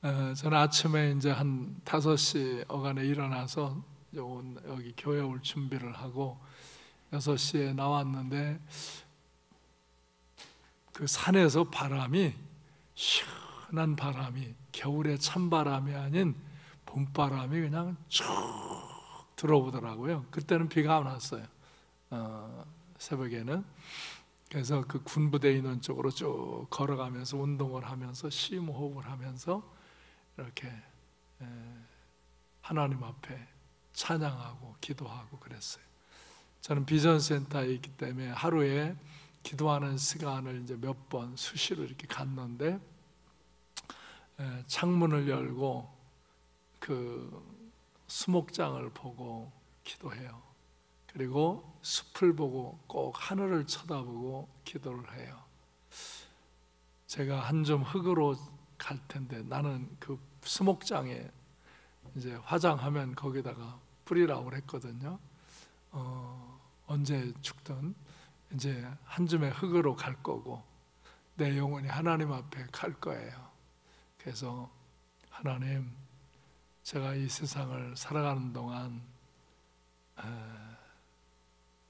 저는 아침에 이제 한 5시 어간에 일어나서 여기 교회 올 준비를 하고 6시에 나왔는데 그 산에서 바람이 시원한 바람이 겨울의 찬바람이 아닌 봄바람이 그냥 쭉 들어오더라고요. 그때는 비가 안 왔어요. 새벽에는. 그래서 그 군부대 인원 쪽으로 쭉 걸어가면서 운동을 하면서 심호흡을 하면서 이렇게 하나님 앞에 찬양하고 기도하고 그랬어요. 저는 비전센터에 있기 때문에 하루에 기도하는 시간을 이제 몇 번 수시로 이렇게 갔는데 창문을 열고 그 수목장을 보고 기도해요. 그리고 숲을 보고 꼭 하늘을 쳐다보고 기도를 해요. 제가 한 줌 흙으로 갈 텐데 나는 그 수목장에 이제 화장하면 거기다가 뿌리라고 그랬거든요. 언제 죽든 이제 한 줌의 흙으로 갈 거고 내 영혼이 하나님 앞에 갈 거예요. 그래서 하나님, 제가 이 세상을 살아가는 동안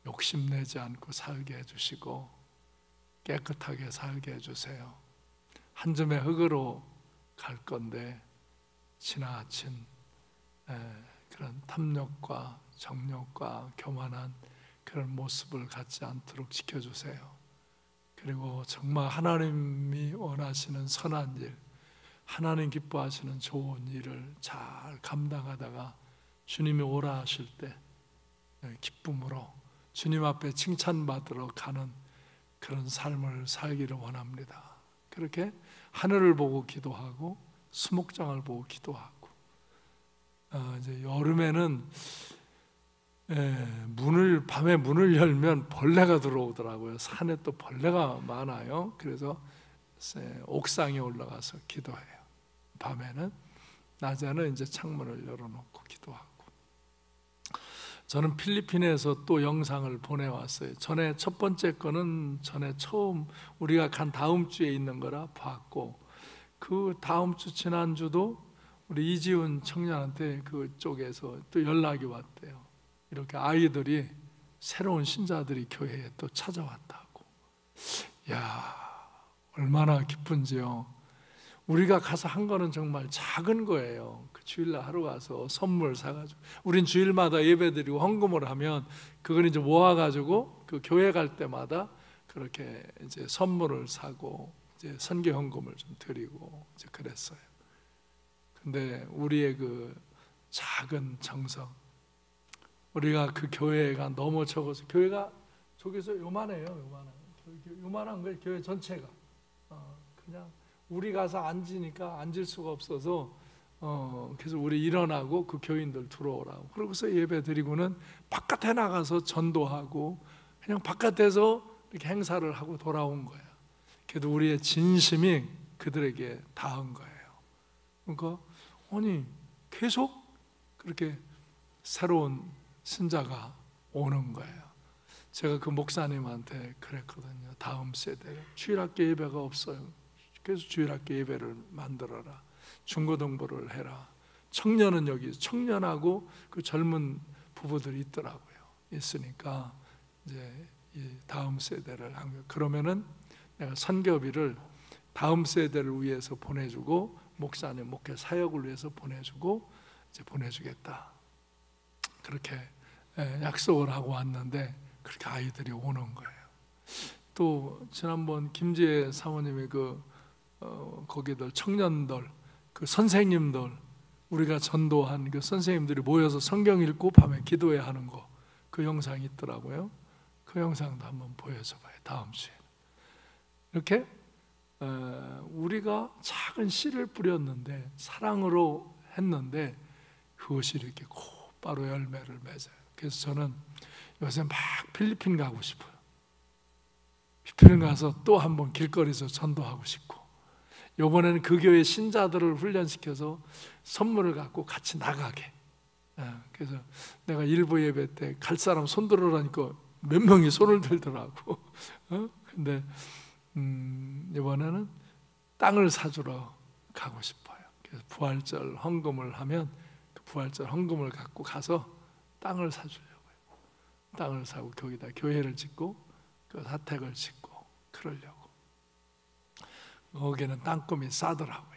욕심내지 않고 살게 해주시고 깨끗하게 살게 해주세요. 한 줌의 흙으로 갈 건데 지나친 그런 탐욕과 정욕과 교만한 그런 모습을 갖지 않도록 지켜주세요. 그리고 정말 하나님이 원하시는 선한 일, 하나님 기뻐하시는 좋은 일을 잘 감당하다가 주님이 오라 하실 때 기쁨으로 주님 앞에 칭찬받으러 가는 그런 삶을 살기를 원합니다. 그렇게 하늘을 보고 기도하고 수목장을 보고 기도하고 이제 여름에는 밤에 문을 열면 벌레가 들어오더라고요. 산에 또 벌레가 많아요. 그래서 옥상에 올라가서 기도해요. 밤에는. 낮에는 이제 창문을 열어놓고 기도하고. 저는 필리핀에서 또 영상을 보내왔어요. 전에 첫 번째 거는 전에 처음 우리가 간 다음 주에 있는 거라 봤고, 그 다음 주 지난주도 우리 이지훈 청년한테 그쪽에서 또 연락이 왔대요. 이렇게 아이들이 새로운 신자들이 교회에 또 찾아왔다고. 야, 얼마나 기쁜지요. 우리가 가서 한 거는 정말 작은 거예요. 그 주일날 하루 가서 선물 사가지고, 우린 주일마다 예배드리고 헌금을 하면 그걸 이제 모아가지고 그 교회 갈 때마다 그렇게 이제 선물을 사고 이제 선교 헌금을 좀 드리고 이제 그랬어요. 근데 우리의 그 작은 정성, 우리가 그 교회가 너무 적어서, 교회가 저기서 요만해요. 요만한 거예요. 교회 전체가. 그냥 우리 가서 앉으니까 앉을 수가 없어서 그래서 우리 일어나고 그 교인들 들어오라고, 그러고서 예배 드리고는 바깥에 나가서 전도하고 그냥 바깥에서 이렇게 행사를 하고 돌아온 거예요. 그래도 우리의 진심이 그들에게 닿은 거예요. 그러니까 아니 계속 그렇게 새로운 신자가 오는 거예요. 제가 그 목사님한테 그랬거든요. 다음 세대 주일학교 예배가 없어요. 그래서 주일학교 예배를 만들어라. 중고등부를 해라. 청년은 여기 청년하고 그 젊은 부부들이 있더라고요. 있으니까 이제 이 다음 세대를 한 거예요. 그러면은 내가 선교비를 다음 세대를 위해서 보내주고 목사님 목회 사역을 위해서 보내주고 이제 보내주겠다. 그렇게 약속을 하고 왔는데 그렇게 아이들이 오는 거예요. 또 지난번 김지혜 사모님이 거기들 청년들, 그 선생님들, 우리가 전도한 그 선생님들이 모여서 성경 읽고 밤에 기도해야 하는 거, 그 영상이 있더라고요. 그 영상도 한번 보여줘봐요. 다음 주에. 이렇게 우리가 작은 씨를 뿌렸는데, 사랑으로 했는데 그것이 이렇게 곧바로 열매를 맺어요. 그래서 저는 요새 막 필리핀 가고 싶어요. 필리핀 가서 또 한번 길거리에서 전도하고 싶고, 이번에는 그 교회 신자들을 훈련시켜서 선물을 갖고 같이 나가게. 그래서 내가 일부 예배 때 갈 사람 손 들으라니까 몇 명이 손을 들더라고. 근데 이번에는 땅을 사주러 가고 싶어요. 그래서 부활절 헌금을 하면 그 부활절 헌금을 갖고 가서 땅을 사주려고요. 땅을 사고 거기다 교회를 짓고 그 사택을 짓고 그러려고. 거기는 땅값이 싸더라고요.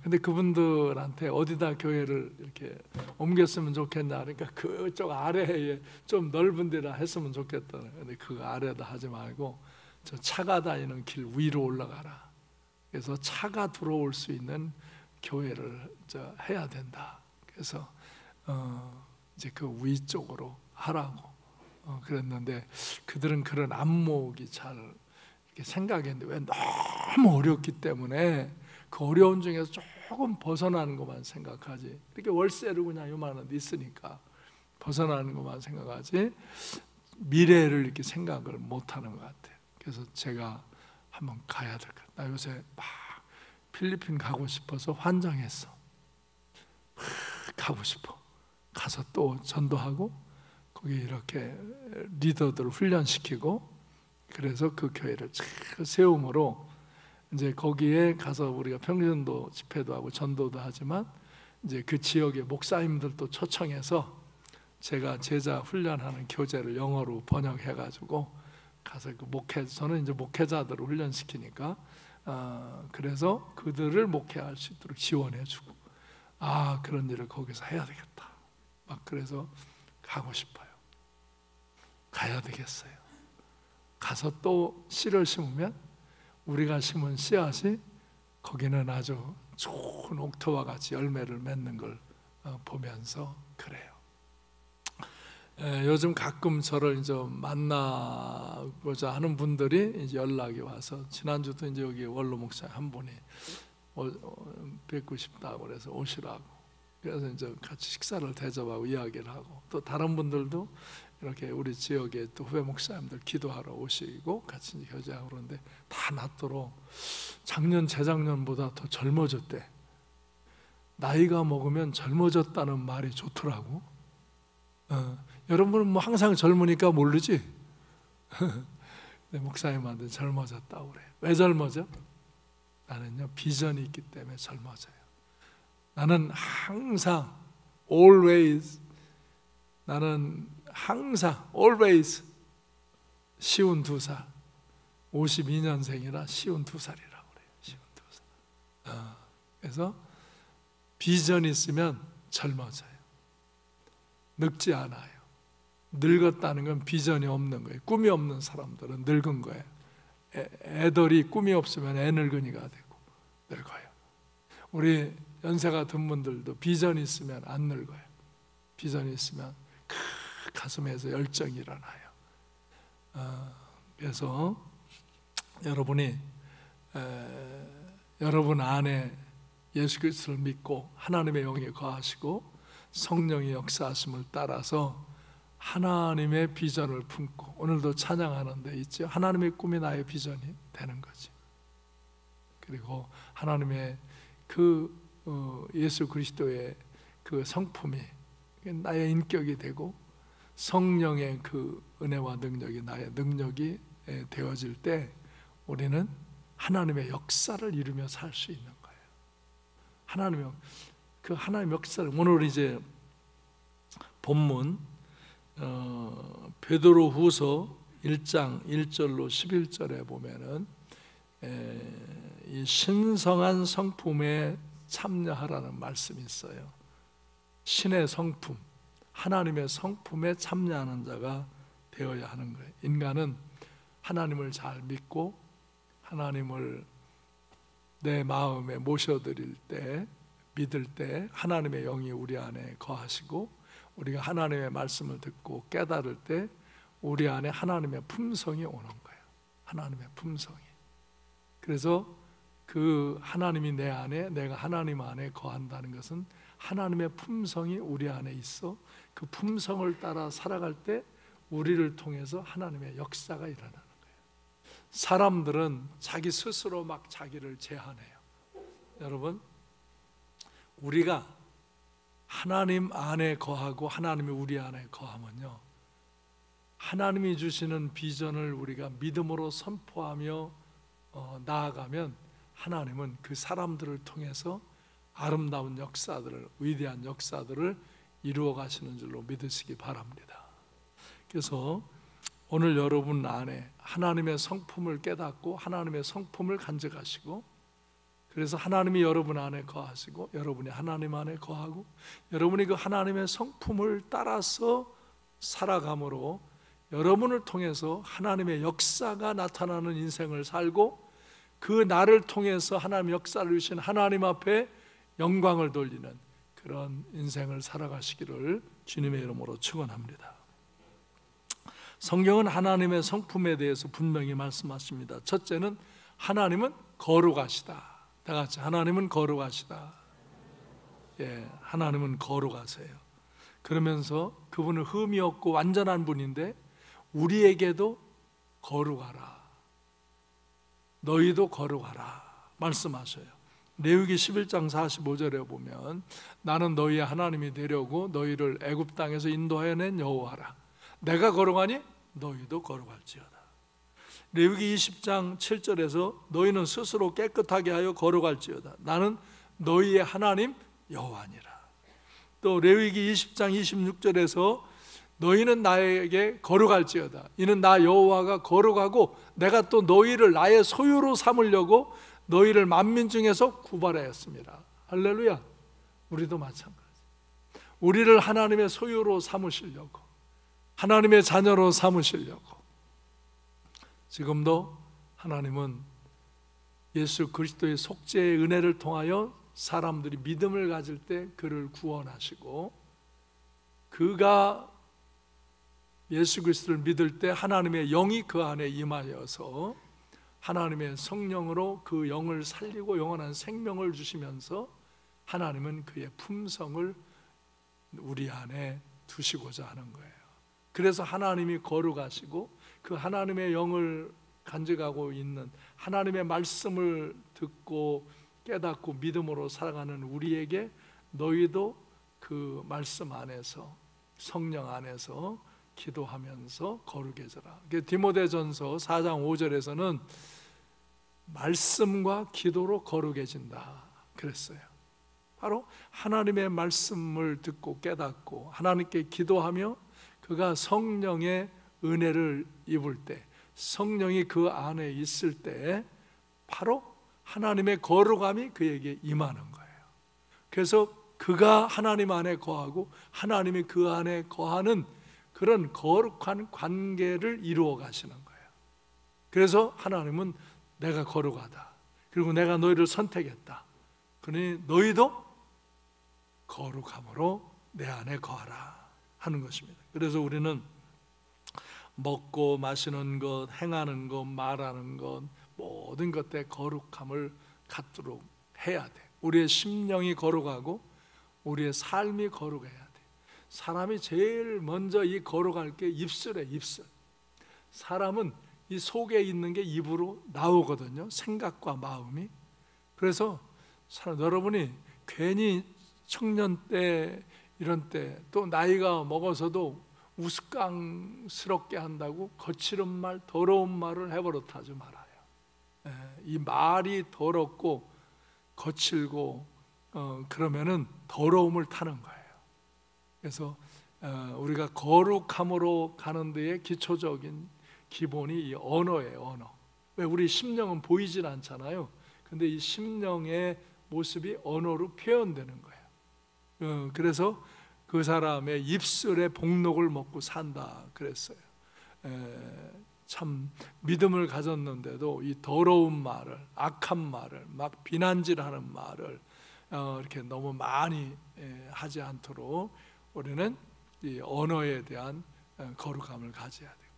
근데 그분들한테 어디다 교회를 이렇게 옮겼으면 좋겠냐 그러니까 그쪽 아래에 좀 넓은 데다 했으면 좋겠다. 근데 그 아래다 하지 말고 저 차가 다니는 길 위로 올라가라. 그래서 차가 들어올 수 있는 교회를 해야 된다. 그래서 이제 그 위쪽으로 하라고 그랬는데 그들은 그런 안목이 잘 이렇게 생각했는데 왜 너무 어렵기 때문에 그 어려운 중에서 조금 벗어나는 것만 생각하지. 이렇게 월세를 그냥 요만한 데 있으니까 벗어나는 것만 생각하지 미래를 이렇게 생각을 못하는 것 같아요. 그래서 제가 한번 가야 될 것 같아요. 나 요새 막 필리핀 가고 싶어서 환장했어. 가고 싶어. 가서 또 전도하고 거기 이렇게 리더들 훈련시키고 그래서 그 교회를 세움으로 이제 거기에 가서 우리가 평전도 집회도 하고 전도도 하지만 이제 그 지역의 목사님들도 초청해서 제가 제자 훈련하는 교재를 영어로 번역해 가지고 가서 그 저는 이제 목회자들을 훈련시키니까 그래서 그들을 목회할 수 있도록 지원해 주고 그런 일을 거기서 해야 되겠다. 막 그래서 가고 싶어요. 가야 되겠어요. 가서 또 씨를 심으면 우리가 심은 씨앗이 거기는 아주 좋은 옥토와 같이 열매를 맺는 걸 보면서 그래요. 요즘 가끔 저를 이제 만나고자 하는 분들이 이제 연락이 와서 지난주도 이제 여기 원로 목사 한 분이 뵙고 싶다고 그래서 오시라고. 그래서 이제 같이 식사를 대접하고 이야기를 하고 또 다른 분들도 이렇게 우리 지역에 또 후배 목사님들 기도하러 오시고 같이 이제 교제하고 그러는데 다 낫도록 작년 재작년보다 더 젊어졌대. 나이가 먹으면 젊어졌다는 말이 좋더라고. 여러분은 뭐 항상 젊으니까 모르지. 목사님한테 젊어졌다고 그래. 왜 젊어져? 나는요 비전이 있기 때문에 젊어져요. 나는 항상 always always 쉬운 2살 52년생이라 쉬운 2살이라고 그래요. 쉬운 2살. 그래서 비전이 있으면 젊어져요. 늙지 않아요. 늙었다는 건 비전이 없는 거예요. 꿈이 없는 사람들은 늙은 거예요. 애들이 꿈이 없으면 애 늙은이가 되고 늙어요. 우리 연세가 든 분들도 비전이 있으면 안 늙어요. 비전이 있으면 가슴에서 열정이 일어나요. 그래서 여러분이 여러분 안에 예수 그리스도를 믿고 하나님의 영에 거하시고 성령의 역사하심을 따라서 하나님의 비전을 품고 오늘도 찬양하는 데 있죠. 하나님의 꿈이 나의 비전이 되는 거지. 그리고 하나님의 그 예수 그리스도의 그 성품이 나의 인격이 되고 성령의 그 은혜와 능력이 나의 능력이 되어질 때 우리는 하나님의 역사를 이루며 살 수 있는 거예요. 하나님의 역사를 오늘 이제 본문 베드로후서 1장 1절로 11절에 보면은 이 신성한 성품에 참여하라는 말씀이 있어요. 신의 성품, 하나님의 성품에 참여하는 자가 되어야 하는 거예요. 인간은 하나님을 잘 믿고 하나님을 내 마음에 모셔드릴 때, 믿을 때 하나님의 영이 우리 안에 거하시고 우리가 하나님의 말씀을 듣고 깨달을 때 우리 안에 하나님의 품성이 오는 거예요. 하나님의 품성이. 그래서 그 하나님이 내 안에, 내가 하나님 안에 거한다는 것은 하나님의 품성이 우리 안에 있어 그 품성을 따라 살아갈 때 우리를 통해서 하나님의 역사가 일어나는 거예요. 사람들은 자기 스스로 막 자기를 제한해요. 여러분, 우리가 하나님 안에 거하고 하나님이 우리 안에 거하면요, 하나님이 주시는 비전을 우리가 믿음으로 선포하며 나아가면 하나님은 그 사람들을 통해서 아름다운 역사들을, 위대한 역사들을 이루어 가시는 줄로 믿으시기 바랍니다. 그래서 오늘 여러분 안에 하나님의 성품을 깨닫고 하나님의 성품을 간직하시고, 그래서 하나님이 여러분 안에 거하시고 여러분이 하나님 안에 거하고 여러분이 그 하나님의 성품을 따라서 살아감으로 여러분을 통해서 하나님의 역사가 나타나는 인생을 살고, 그 나를 통해서 하나님의 역사를 이루신 하나님 앞에 영광을 돌리는 그런 인생을 살아가시기를 주님의 이름으로 축원합니다. 성경은 하나님의 성품에 대해서 분명히 말씀하십니다. 첫째는 하나님은 거룩하시다. 다 같이 하나님은 거룩하시다. 예, 하나님은 거룩하세요. 그러면서 그분은 흠이 없고 완전한 분인데 우리에게도 거룩하라, 너희도 거룩하라 말씀하셔요. 레위기 11장 45절에 보면 나는 너희의 하나님이 되려고 너희를 애굽 땅에서 인도하여 낸 여호와라. 내가 거룩하니 너희도 거룩할지어다. 레위기 20장 7절에서 너희는 스스로 깨끗하게 하여 거룩할지어다. 나는 너희의 하나님 여호와니라. 또 레위기 20장 26절에서 너희는 나에게 거룩할지어다. 이는 나 여호와가 거룩하고 내가 또 너희를 나의 소유로 삼으려고 너희를 만민 중에서 구발하였습니다. 할렐루야. 우리도 마찬가지. 우리를 하나님의 소유로 삼으시려고, 하나님의 자녀로 삼으시려고. 지금도 하나님은 예수 그리스도의 속죄의 은혜를 통하여 사람들이 믿음을 가질 때 그를 구원하시고, 그가 예수 그리스도를 믿을 때 하나님의 영이 그 안에 임하여서 하나님의 성령으로 그 영을 살리고 영원한 생명을 주시면서 하나님은 그의 품성을 우리 안에 두시고자 하는 거예요. 그래서 하나님이 거룩하시고 그 하나님의 영을 간직하고 있는, 하나님의 말씀을 듣고 깨닫고 믿음으로 살아가는 우리에게 너희도 그 말씀 안에서, 성령 안에서 기도하면서 거룩해져라. 디모데전서 4장 5절에서는 말씀과 기도로 거룩해진다 그랬어요. 바로 하나님의 말씀을 듣고 깨닫고 하나님께 기도하며 그가 성령의 은혜를 입을 때, 성령이 그 안에 있을 때 바로 하나님의 거룩함이 그에게 임하는 거예요. 그래서 그가 하나님 안에 거하고 하나님이 그 안에 거하는 그런 거룩한 관계를 이루어 가시는 거예요. 그래서 하나님은 내가 거룩하다, 그리고 내가 너희를 선택했다, 그러니 너희도 거룩함으로 내 안에 거하라 하는 것입니다. 그래서 우리는 먹고 마시는 것, 행하는 것, 말하는 것, 모든 것에 거룩함을 갖도록 해야 돼. 우리의 심령이 거룩하고 우리의 삶이 거룩해야 돼. 사람이 제일 먼저 이 거룩할 게 입술에, 입술. 사람은 이 속에 있는 게 입으로 나오거든요, 생각과 마음이. 그래서 여러분이 괜히 청년 때 이런 때 또 나이가 먹어서도 우스꽝스럽게 한다고 거칠은 말, 더러운 말을 해버릇 하지 말아요. 이 말이 더럽고 거칠고 그러면은 더러움을 타는 거예요. 그래서 우리가 거룩함으로 가는 데에 기초적인 기본이 이 언어예요, 언어. 왜 우리 심령은 보이질 않잖아요. 근데 이 심령의 모습이 언어로 표현되는 거예요. 그래서 그 사람의 입술의 복록을 먹고 산다 그랬어요. 참 믿음을 가졌는데도 이 더러운 말을, 악한 말을, 막 비난질하는 말을 이렇게 너무 많이 하지 않도록 우리는 이 언어에 대한 거룩함을 가져야 돼요.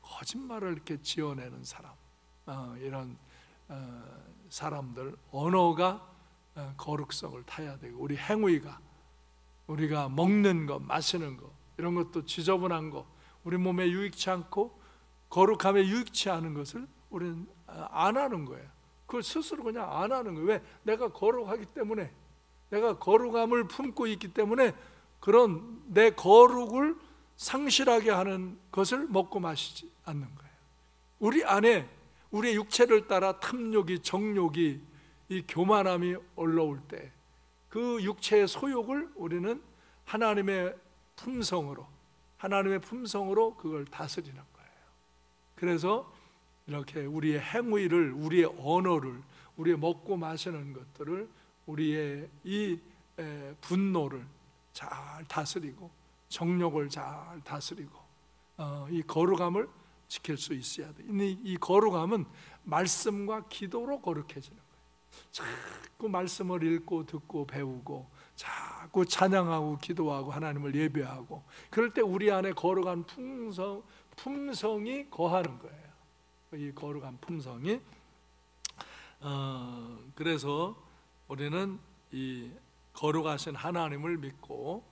거짓말을 이렇게 지어내는 사람, 이런 사람들, 언어가 거룩성을 타야 되고, 우리 행위가, 우리가 먹는 것, 마시는 것, 이런 것도 지저분한 것, 우리 몸에 유익치 않고 거룩함에 유익치 않은 것을 우리는 안 하는 거예요. 그걸 스스로 그냥 안 하는 거예요. 왜? 내가 거룩하기 때문에, 내가 거룩함을 품고 있기 때문에 그런 내 거룩을 상실하게 하는 것을 먹고 마시지 않는 거예요. 우리 안에 우리의 육체를 따라 탐욕이, 정욕이, 이 교만함이 올라올 때 그 육체의 소욕을 우리는 하나님의 품성으로 그걸 다스리는 거예요. 그래서 이렇게 우리의 행위를, 우리의 언어를, 우리의 먹고 마시는 것들을, 우리의 이 분노를 잘 다스리고 정욕을 잘 다스리고 이 거룩함을 지킬 수 있어야 돼. 이 거룩함은 말씀과 기도로 거룩해지는 거예요. 자꾸 말씀을 읽고 듣고 배우고 자꾸 찬양하고 기도하고 하나님을 예배하고 그럴 때 우리 안에 거룩한 품성이 거하는 거예요. 이 거룩한 품성이 그래서 우리는 이 거룩하신 하나님을 믿고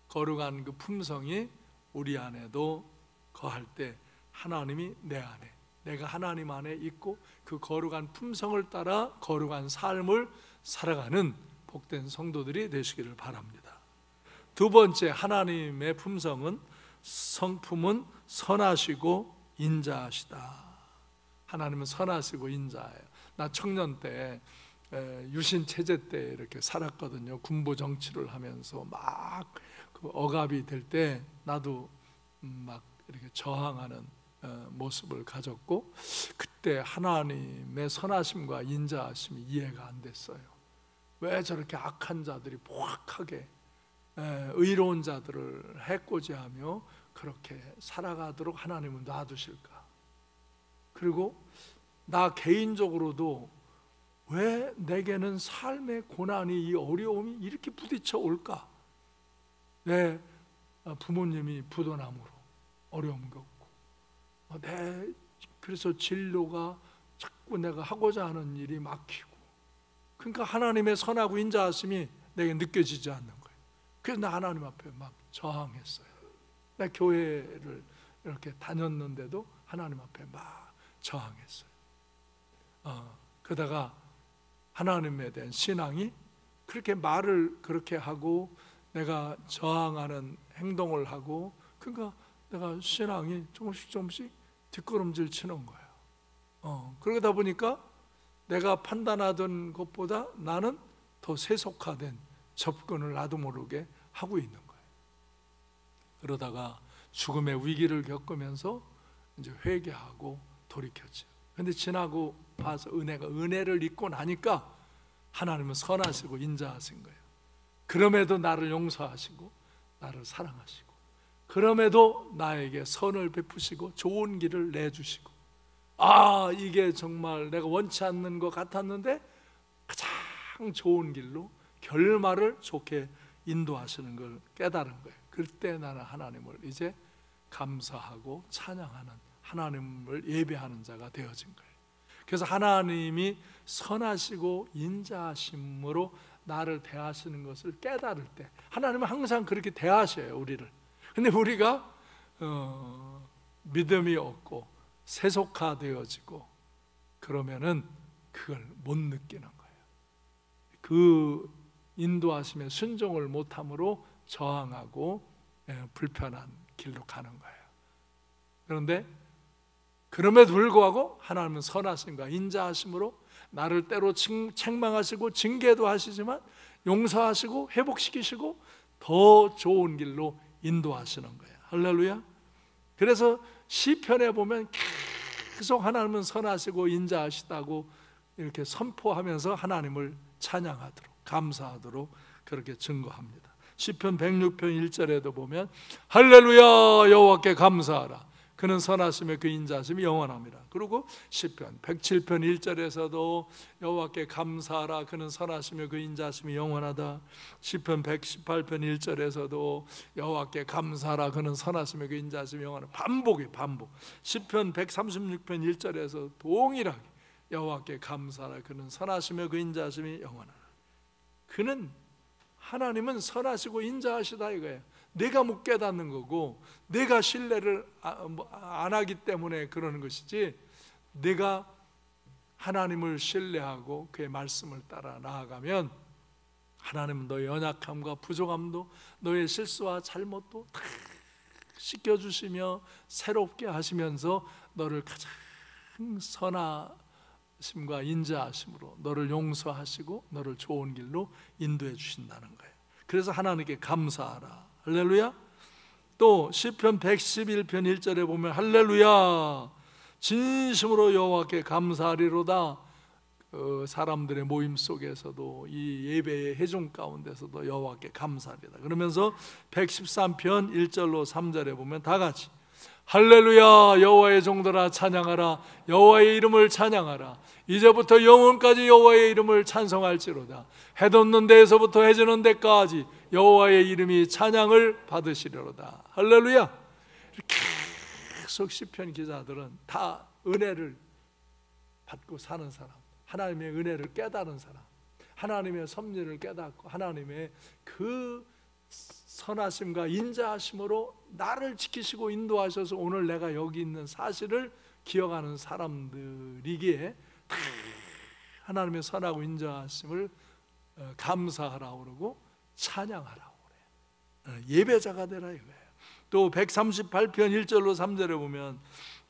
거룩한 그 품성이 우리 안에도 거할 때 하나님이 내 안에, 내가 하나님 안에 있고 그 거룩한 품성을 따라 거룩한 삶을 살아가는 복된 성도들이 되시기를 바랍니다. 두 번째, 하나님의 성품은 선하시고 인자하시다. 하나님은 선하시고 인자해요. 나 청년 때 유신 체제 때 이렇게 살았거든요. 군부 정치를 하면서 막 그 억압이 될 때 나도 막 이렇게 저항하는 모습을 가졌고, 그때 하나님의 선하심과 인자하심이 이해가 안 됐어요. 왜 저렇게 악한 자들이 포악하게 의로운 자들을 해코지하며 그렇게 살아가도록 하나님은 놔두실까? 그리고 나 개인적으로도 왜 내게는 삶의 고난이, 이 어려움이 이렇게 부딪혀 올까? 내 부모님이 부도남으로 어려움 겪고, 그래서 진료가 자꾸 내가 하고자 하는 일이 막히고, 그러니까 하나님의 선하고 인자하심이 내게 느껴지지 않는 거예요. 그래서 나 하나님 앞에 막 저항했어요. 나 교회를 이렇게 다녔는데도 하나님 앞에 막 저항했어요. 그러다가 하나님에 대한 신앙이 그렇게 말을 그렇게 하고 내가 저항하는 행동을 하고, 그러니까 내가 신앙이 조금씩 뒷걸음질 치는 거예요. 그러다 보니까 내가 판단하던 것보다 나는 더 세속화된 접근을 나도 모르게 하고 있는 거예요. 그러다가 죽음의 위기를 겪으면서 이제 회개하고 돌이켰죠. 근데 지나고 봐서 은혜를 잊고 나니까 하나님은 선하시고 인자하신 거예요. 그럼에도 나를 용서하시고 나를 사랑하시고, 그럼에도 나에게 선을 베푸시고 좋은 길을 내주시고, 이게 정말 내가 원치 않는 것 같았는데 가장 좋은 길로 결말을 좋게 인도하시는 걸 깨달은 거예요. 그때 나는 하나님을 이제 감사하고 찬양하는, 하나님을 예배하는 자가 되어진 거예요. 그래서 하나님이 선하시고 인자하심으로 나를 대하시는 것을 깨달을 때, 하나님은 항상 그렇게 대하셔요, 우리를. 근데 우리가 믿음이 없고 세속화되어지고 그러면은 그걸 못 느끼는 거예요. 그 인도하심에 순종을 못함으로 저항하고 불편한 길로 가는 거예요. 그런데 그럼에도 불구하고 하나님은 선하심과 인자하심으로 나를 때로 책망하시고 징계도 하시지만 용서하시고 회복시키시고 더 좋은 길로 인도하시는 거예요. 할렐루야. 그래서 시편에 보면 계속 하나님은 선하시고 인자하시다고 이렇게 선포하면서 하나님을 찬양하도록, 감사하도록 그렇게 증거합니다. 시편 106편 1절에도 보면 할렐루야, 여호와께 감사하라, 그는 선하심에 그 인자하심이 영원합니다. 그리고 시편 107편 1절에서도 여호와께 감사하라, 그는 선하심에 그 인자하심이 영원하다. 시편 118편 1절에서도 여호와께 감사하라, 그는 선하심에 그 인자하심이 영원하다. 반복. 시편 136편 1절에서 동일하게 여호와께 감사하라, 그는 선하심에 그 인자하심이 영원하다. 그는, 하나님은 선하시고 인자하시다 이거예요. 내가 못 깨닫는 거고 내가 신뢰를 안 하기 때문에 그러는 것이지, 내가 하나님을 신뢰하고 그의 말씀을 따라 나아가면 하나님은 너의 연약함과 부족함도, 너의 실수와 잘못도 다 씻겨주시며 새롭게 하시면서 너를 가장 선하심과 인자하심으로 너를 용서하시고 너를 좋은 길로 인도해 주신다는 거예요. 그래서 하나님께 감사하라. 할렐루야. 또 시편 111편 1절에 보면 할렐루야 진심으로 여호와께 감사하리로다. 사람들의 모임 속에서도 이 예배의 회중 가운데서도 여호와께 감사하리다. 그러면서 113편 1절로 3절에 보면 다 같이 할렐루야 여호와의 종들아 찬양하라. 여호와의 이름을 찬양하라. 이제부터 영원까지 여호와의 이름을 찬송할지로다. 해 돋는 데에서부터 해 지는 데까지 여호와의 이름이 찬양을 받으시리로다. 할렐루야. 계속 시편 기자들은 다 은혜를 받고 사는 사람, 하나님의 은혜를 깨달은 사람, 하나님의 섭리를 깨닫고 하나님의 그 선하심과 인자하심으로 나를 지키시고 인도하셔서 오늘 내가 여기 있는 사실을 기억하는 사람들이기에 하나님의 선하고 인자하심을 감사하라고 그러고 찬양하라고 그래요. 예배자가 되라 이거예요. 또 138편 1절로 3절에 보면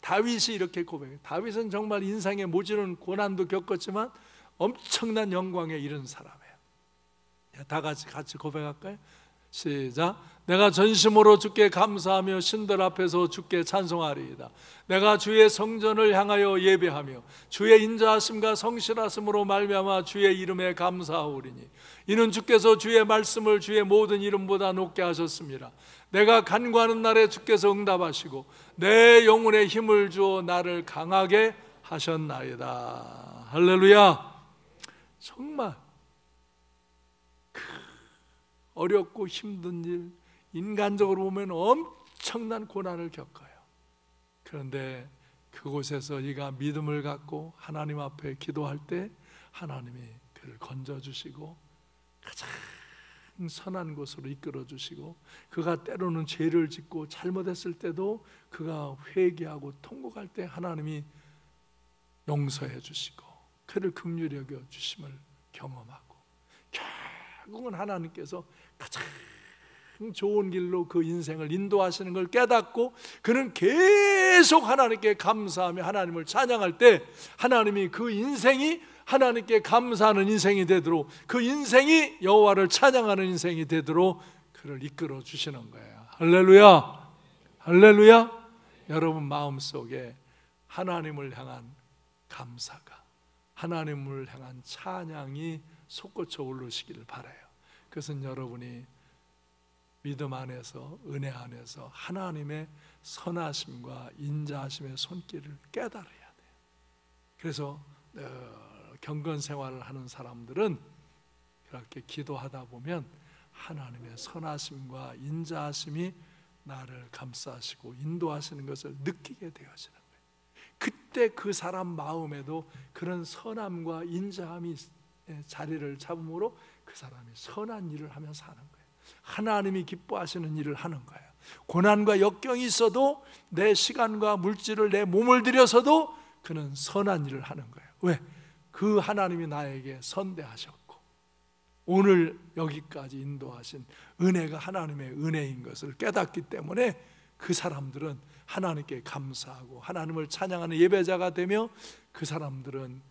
다윗이 이렇게 고백해요. 다윗은 정말 인생에 모지는 고난도 겪었지만 엄청난 영광에 이른 사람이에요. 다 같이 고백할까요? 시작. 내가 전심으로 주께 감사하며 신들 앞에서 주께 찬송하리이다. 내가 주의 성전을 향하여 예배하며 주의 인자하심과 성실하심으로 말미암아 주의 이름에 감사하오리니 이는 주께서 주의 말씀을 주의 모든 이름보다 높게 하셨습니다. 내가 간구하는 날에 주께서 응답하시고 내 영혼에 힘을 주어 나를 강하게 하셨나이다. 할렐루야. 정말 어렵고 힘든 일, 인간적으로 보면 엄청난 고난을 겪어요. 그런데 그곳에서 이가 믿음을 갖고 하나님 앞에 기도할 때 하나님이 그를 건져주시고 가장 선한 곳으로 이끌어주시고 그가 때로는 죄를 짓고 잘못했을 때도 그가 회개하고 통곡할 때 하나님이 용서해 주시고 그를 긍휼히 여겨 주심을 경험하고 결국은 하나님께서 가장 좋은 길로 그 인생을 인도하시는 걸 깨닫고 그는 계속 하나님께 감사하며 하나님을 찬양할 때 하나님이 그 인생이 하나님께 감사하는 인생이 되도록 그 인생이 여호와를 찬양하는 인생이 되도록 그를 이끌어 주시는 거예요. 할렐루야. 할렐루야. 여러분 마음속에 하나님을 향한 감사가 하나님을 향한 찬양이 솟구쳐 오르시기를 바라요. 그것은 여러분이 믿음 안에서 은혜 안에서 하나님의 선하심과 인자하심의 손길을 깨달아야 돼요. 그래서 경건 생활을 하는 사람들은 그렇게 기도하다 보면 하나님의 선하심과 인자하심이 나를 감싸시고 인도하시는 것을 느끼게 되어지는 거예요. 그때 그 사람 마음에도 그런 선함과 인자함이 자리를 잡음으로 그 사람이 선한 일을 하며 사는 거예요. 하나님이 기뻐하시는 일을 하는 거예요. 고난과 역경이 있어도 내 시간과 물질을 내 몸을 들여서도 그는 선한 일을 하는 거예요. 왜? 그 하나님이 나에게 선대하셨고 오늘 여기까지 인도하신 은혜가 하나님의 은혜인 것을 깨닫기 때문에 그 사람들은 하나님께 감사하고 하나님을 찬양하는 예배자가 되며 그 사람들은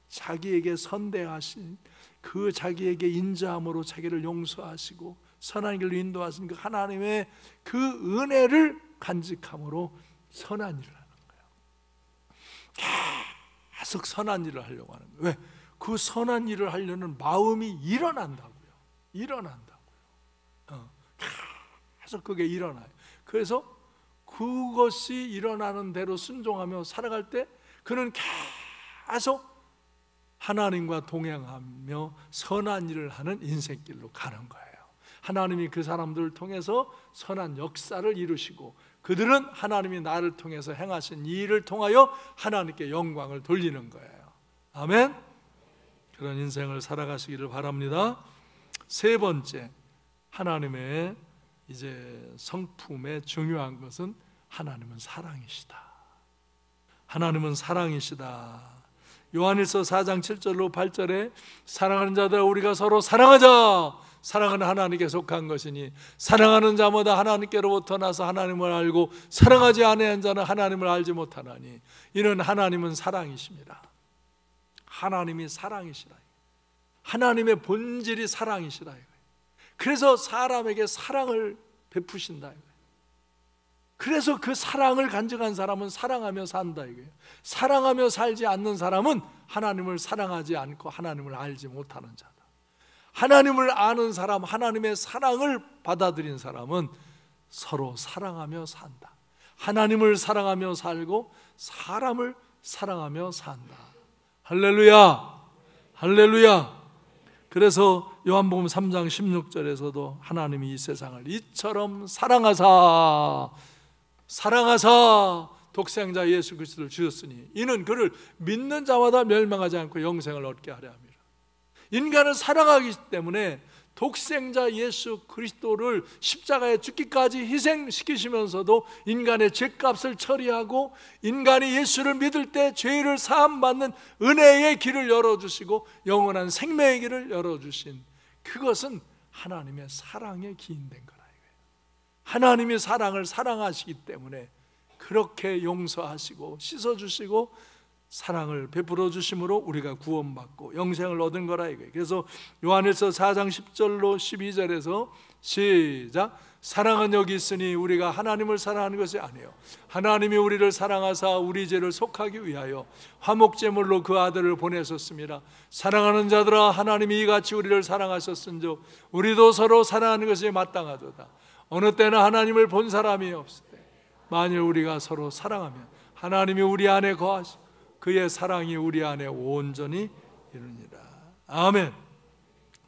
자기에게 선대하신 그 자기에게 인자함으로 자기를 용서하시고 선한 길로 인도하신 그 하나님의 그 은혜를 간직함으로 선한 일을 하는 거예요. 계속 선한 일을 하려고 하는 거예요. 왜? 그 선한 일을 하려는 마음이 일어난다고요. 계속 그게 일어나요. 그래서 그것이 일어나는 대로 순종하며 살아갈 때 그는 계속 하나님과 동행하며 선한 일을 하는 인생길로 가는 거예요. 하나님이 그 사람들을 통해서 선한 역사를 이루시고 그들은 하나님이 나를 통해서 행하신 이 일을 통하여 하나님께 영광을 돌리는 거예요. 아멘. 그런 인생을 살아가시기를 바랍니다. 세 번째, 하나님의 이제 성품의 중요한 것은 하나님은 사랑이시다. 하나님은 사랑이시다. 요한일서 4장 7절로 8절에 사랑하는 자들아 우리가 서로 사랑하자. 사랑은 하나님께 속한 것이니 사랑하는 자마다 하나님께로부터 나서 하나님을 알고 사랑하지 아니한 자는 하나님을 알지 못하나니 이는 하나님은 사랑이십니다. 하나님이 사랑이시라. 하나님의 본질이 사랑이시라. 그래서 사람에게 사랑을 베푸신다. 그래서 그 사랑을 간직한 사람은 사랑하며 산다 이거예요. 사랑하며 살지 않는 사람은 하나님을 사랑하지 않고 하나님을 알지 못하는 자다. 하나님을 아는 사람, 하나님의 사랑을 받아들인 사람은 서로 사랑하며 산다. 하나님을 사랑하며 살고 사람을 사랑하며 산다. 할렐루야, 할렐루야. 그래서 요한복음 3장 16절에서도 하나님이 이 세상을 이처럼 사랑하사 독생자 예수 그리스도를 주셨으니 이는 그를 믿는 자마다 멸망하지 않고 영생을 얻게 하려 함이라. 인간을 사랑하기 때문에 독생자 예수 그리스도를 십자가에 죽기까지 희생시키시면서도 인간의 죄값을 처리하고 인간이 예수를 믿을 때 죄를 사함받는 은혜의 길을 열어주시고 영원한 생명의 길을 열어주신 그것은 하나님의 사랑에 기인된 거라. 하나님이 사랑을 사랑하시기 때문에 그렇게 용서하시고 씻어주시고 사랑을 베풀어 주심으로 우리가 구원받고 영생을 얻은 거라 이거예요. 그래서 요한일서 4장 10절로 12절에서 시작. 사랑은 여기 있으니 우리가 하나님을 사랑하는 것이 아니에요. 하나님이 우리를 사랑하사 우리 죄를 속하기 위하여 화목제물로 그 아들을 보내셨습니다. 사랑하는 자들아 하나님이 이같이 우리를 사랑하셨은즉 우리도 서로 사랑하는 것이 마땅하도다. 어느 때나 하나님을 본 사람이 없을 때 만일 우리가 서로 사랑하면 하나님이 우리 안에 거하시고 그의 사랑이 우리 안에 온전히 이루니라. 아멘.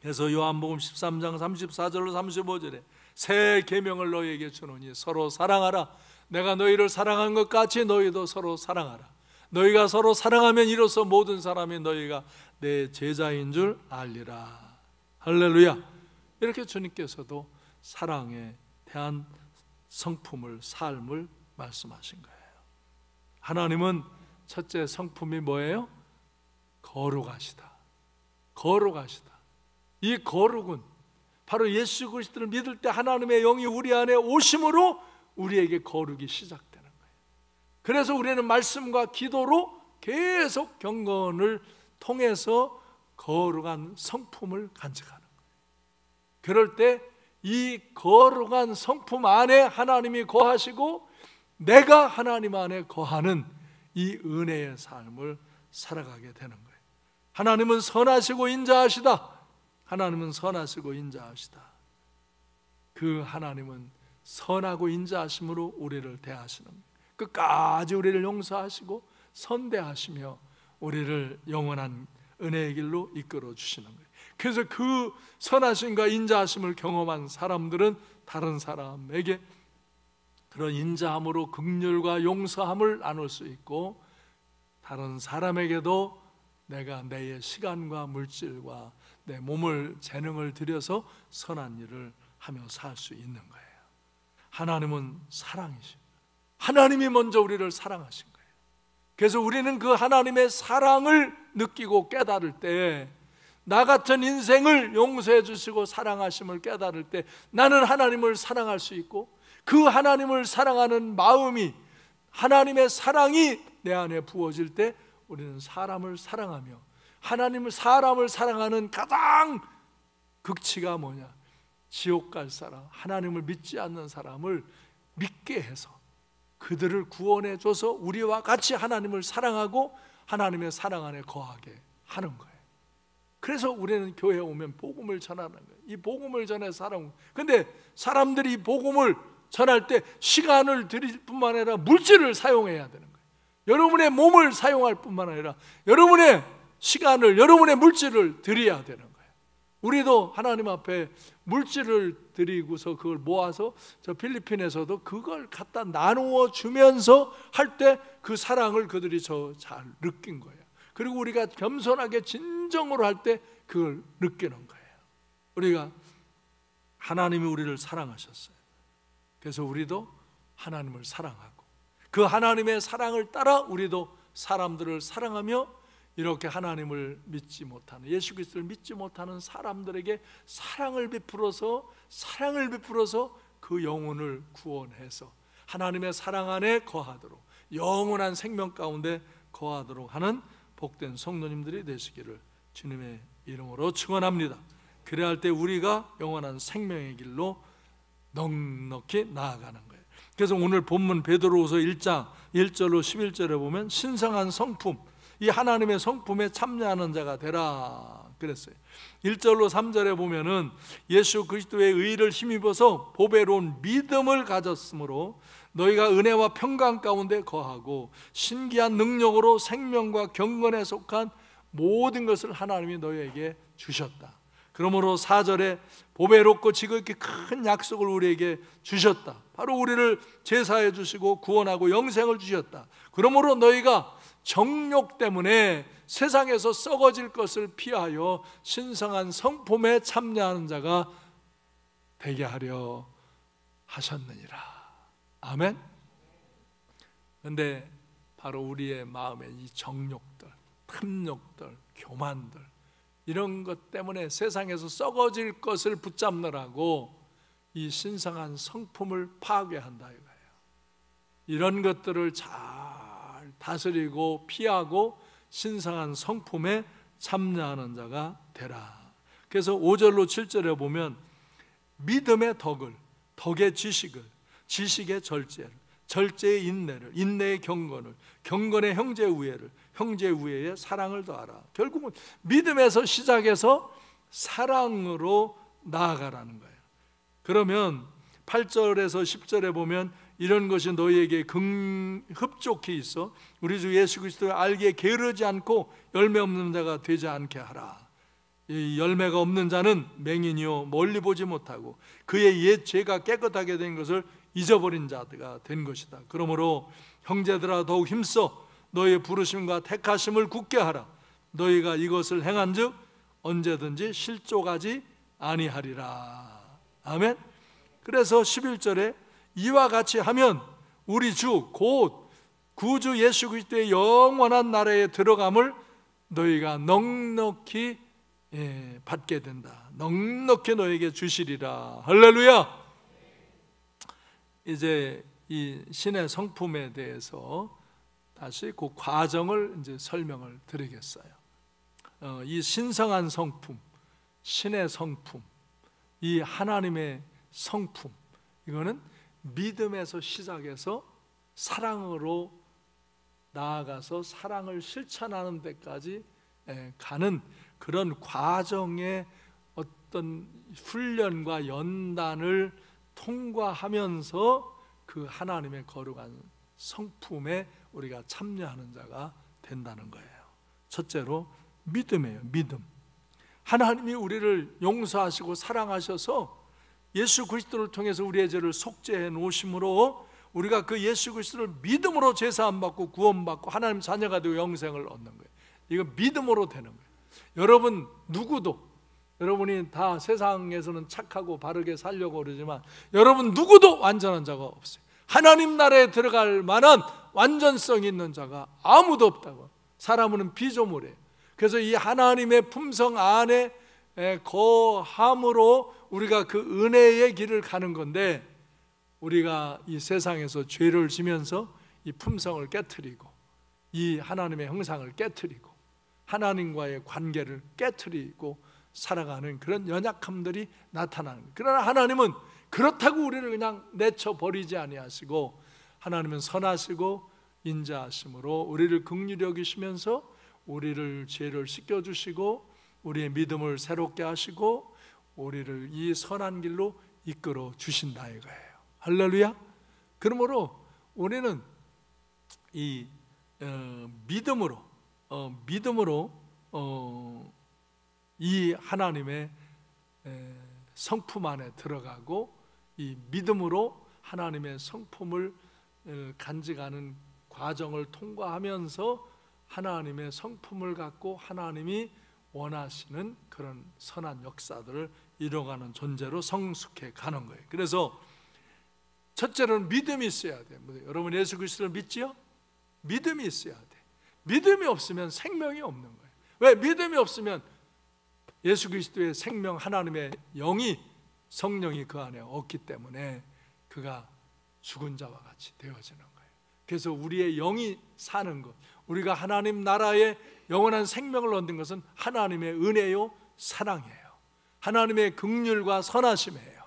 그래서 요한복음 13장 34절로 35절에 새 계명을 너희에게 주노니 서로 사랑하라. 내가 너희를 사랑한 것 같이 너희도 서로 사랑하라. 너희가 서로 사랑하면 이로써 모든 사람이 너희가 내 제자인 줄 알리라. 할렐루야. 이렇게 주님께서도 사랑에 대한 성품을, 삶을 말씀하신 거예요. 하나님은 첫째 성품이 뭐예요? 거룩하시다. 거룩하시다. 이 거룩은 바로 예수 그리스도를 믿을 때 하나님의 영이 우리 안에 오심으로 우리에게 거룩이 시작되는 거예요. 그래서 우리는 말씀과 기도로 계속 경건을 통해서 거룩한 성품을 간직하는 거예요. 그럴 때 이 거룩한 성품 안에 하나님이 거하시고 내가 하나님 안에 거하는 이 은혜의 삶을 살아가게 되는 거예요. 하나님은 선하시고 인자하시다. 하나님은 선하시고 인자하시다. 그 하나님은 선하고 인자하심으로 우리를 대하시는 거예요. 끝까지 우리를 용서하시고 선대하시며 우리를 영원한 은혜의 길로 이끌어 주시는 거예요. 그래서 그 선하심과 인자하심을 경험한 사람들은 다른 사람에게 그런 인자함으로 긍휼과 용서함을 나눌 수 있고 다른 사람에게도 내가 내 시간과 물질과 내 몸을 재능을 들여서 선한 일을 하며 살 수 있는 거예요. 하나님은 사랑이십니다. 하나님이 먼저 우리를 사랑하신 거예요. 그래서 우리는 그 하나님의 사랑을 느끼고 깨달을 때 나 같은 인생을 용서해 주시고 사랑하심을 깨달을 때 나는 하나님을 사랑할 수 있고 그 하나님을 사랑하는 마음이 하나님의 사랑이 내 안에 부어질 때 우리는 사람을 사랑하며 사람을 사랑하는 가장 극치가 뭐냐? 지옥 갈 사람, 하나님을 믿지 않는 사람을 믿게 해서 그들을 구원해 줘서 우리와 같이 하나님을 사랑하고 하나님의 사랑 안에 거하게 하는 거예요. 그래서 우리는 교회에 오면 복음을 전하는 거예요. 이 복음을 전해서 살아온. 근데 사람들이 이 복음을 전할 때 시간을 드릴 뿐만 아니라 물질을 사용해야 되는 거예요. 여러분의 몸을 사용할 뿐만 아니라 여러분의 시간을, 여러분의 물질을 드려야 되는 거예요. 우리도 하나님 앞에 물질을 드리고서 그걸 모아서 저 필리핀에서도 그걸 갖다 나누어 주면서 할 때 그 사랑을 그들이 저 잘 느낀 거예요. 그리고 우리가 겸손하게 진정으로 할 때 그걸 느끼는 거예요. 우리가 하나님이 우리를 사랑하셨어요. 그래서 우리도 하나님을 사랑하고 그 하나님의 사랑을 따라 우리도 사람들을 사랑하며 이렇게 하나님을 믿지 못하는, 예수 그리스도를 믿지 못하는 사람들에게 사랑을 베풀어서 그 영혼을 구원해서 하나님의 사랑 안에 거하도록, 영원한 생명 가운데 거하도록 하는 복된 성도님들이 되시기를 주님의 이름으로 축원합니다. 그래야 할 때 우리가 영원한 생명의 길로 넉넉히 나아가는 거예요. 그래서 오늘 본문 베드로후서 1장 1절로 11절에 보면 신성한 성품, 이 하나님의 성품에 참여하는 자가 되라 그랬어요. 1절로 3절에 보면은 예수 그리스도의 의를 힘입어서 보배로운 믿음을 가졌으므로 너희가 은혜와 평강 가운데 거하고 신기한 능력으로 생명과 경건에 속한 모든 것을 하나님이 너희에게 주셨다. 그러므로 4절에 보배롭고 지극히 큰 약속을 우리에게 주셨다. 바로 우리를 제사해 주시고 구원하고 영생을 주셨다. 그러므로 너희가 정욕 때문에 세상에서 썩어질 것을 피하여 신성한 성품에 참여하는 자가 되게 하려 하셨느니라. 아멘. 그런데 바로 우리의 마음에 이 정욕들, 탐욕들, 교만들, 이런 것 때문에 세상에서 썩어질 것을 붙잡느라고 이 신성한 성품을 파괴한다 이거예요. 이런 것들을 잘 다스리고 피하고 신성한 성품에 참여하는 자가 되라. 그래서 5절로 7절에 보면 믿음의 덕을, 덕의 지식을, 지식의 절제를, 절제의 인내를, 인내의 경건을, 경건의 형제 우애를, 형제 우애의 사랑을 더하라. 결국은 믿음에서 시작해서 사랑으로 나아가라는 거예요. 그러면 8절에서 10절에 보면 이런 것이 너희에게 흡족히 있어 우리 주 예수 그리스도를 알기에 게으르지 않고 열매 없는 자가 되지 않게 하라. 이 열매가 없는 자는 맹인이요 멀리 보지 못하고 그의 옛 죄가 깨끗하게 된 것을 잊어버린 자가 된 것이다. 그러므로 형제들아 더욱 힘써 너희의 부르심과 택하심을 굳게 하라. 너희가 이것을 행한즉 언제든지 실족하지 아니하리라. 아멘. 그래서 11절에 이와 같이 하면 우리 주 곧 구주 예수 그리스도의 영원한 나라에 들어감을 너희가 넉넉히 받게 된다. 넉넉히 너에게 주시리라. 할렐루야. 이제 이 신의 성품에 대해서 다시 그 과정을 이제 설명을 드리겠어요. 이 신성한 성품, 신의 성품, 이 하나님의 성품, 이거는 믿음에서 시작해서 사랑으로 나아가서 사랑을 실천하는 데까지 가는 그런 과정의 어떤 훈련과 연단을 통과하면서 그 하나님의 거룩한 성품에 우리가 참여하는 자가 된다는 거예요. 첫째로 믿음이에요. 믿음. 하나님이 우리를 용서하시고 사랑하셔서 예수 그리스도를 통해서 우리의 죄를 속죄해 놓으심으로 우리가 그 예수 그리스도를 믿음으로 제사함 받고 구원받고 하나님 자녀가 되고 영생을 얻는 거예요. 이거 믿음으로 되는 거예요. 여러분 누구도, 여러분이 다 세상에서는 착하고 바르게 살려고 그러지만 여러분 누구도 완전한 자가 없어요. 하나님 나라에 들어갈 만한 완전성 있는 자가 아무도 없다고. 사람은 피조물이에요. 그래서 이 하나님의 품성 안에 거함으로 우리가 그 은혜의 길을 가는 건데, 우리가 이 세상에서 죄를 지면서 이 품성을 깨트리고 이 하나님의 형상을 깨트리고 하나님과의 관계를 깨트리고 살아가는 그런 연약함들이 나타나는 거예요. 그러나 하나님은 그렇다고 우리를 그냥 내쳐버리지 아니하시고 하나님은 선하시고 인자하심으로 우리를 긍휼히 여기시면서 우리를 죄를 씻겨주시고 우리의 믿음을 새롭게 하시고 우리를 이 선한 길로 이끌어 주신다 이거예요. 할렐루야. 그러므로 우리는 이 믿음으로 이 하나님의 성품 안에 들어가고 이 믿음으로 하나님의 성품을 간직하는 과정을 통과하면서 하나님의 성품을 갖고 하나님이 원하시는 그런 선한 역사들을 이뤄가는 존재로 성숙해 가는 거예요. 그래서 첫째로는 믿음이 있어야 돼요. 여러분 예수 그리스도를 믿지요? 믿음이 있어야 돼. 믿음이 없으면 생명이 없는 거예요. 왜? 믿음이 없으면 예수 그리스도의 생명, 하나님의 영이, 성령이 그 안에 없기 때문에 그가 죽은 자와 같이 되어지는 거예요. 그래서 우리의 영이 사는 것, 우리가 하나님 나라의 영원한 생명을 얻는 것은 하나님의 은혜요 사랑이에요. 하나님의 긍휼과 선하심이에요.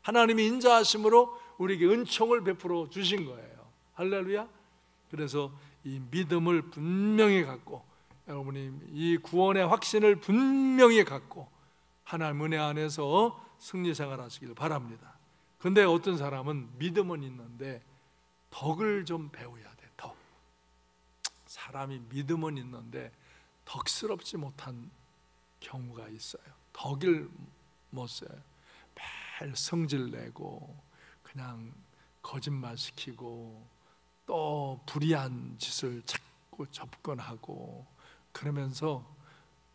하나님이 인자하심으로 우리에게 은총을 베풀어 주신 거예요. 할렐루야. 그래서 이 믿음을 분명히 갖고, 여러분이 이 구원의 확신을 분명히 갖고 하나님 은혜 안에서 승리 생활하시길 바랍니다. 근데 어떤 사람은 믿음은 있는데 덕을 좀 배워야 돼. 덕. 사람이 믿음은 있는데 덕스럽지 못한 경우가 있어요. 덕을 못 써요. 매일 성질 내고 그냥 거짓말 시키고 또 불의한 짓을 자꾸 접근하고 그러면서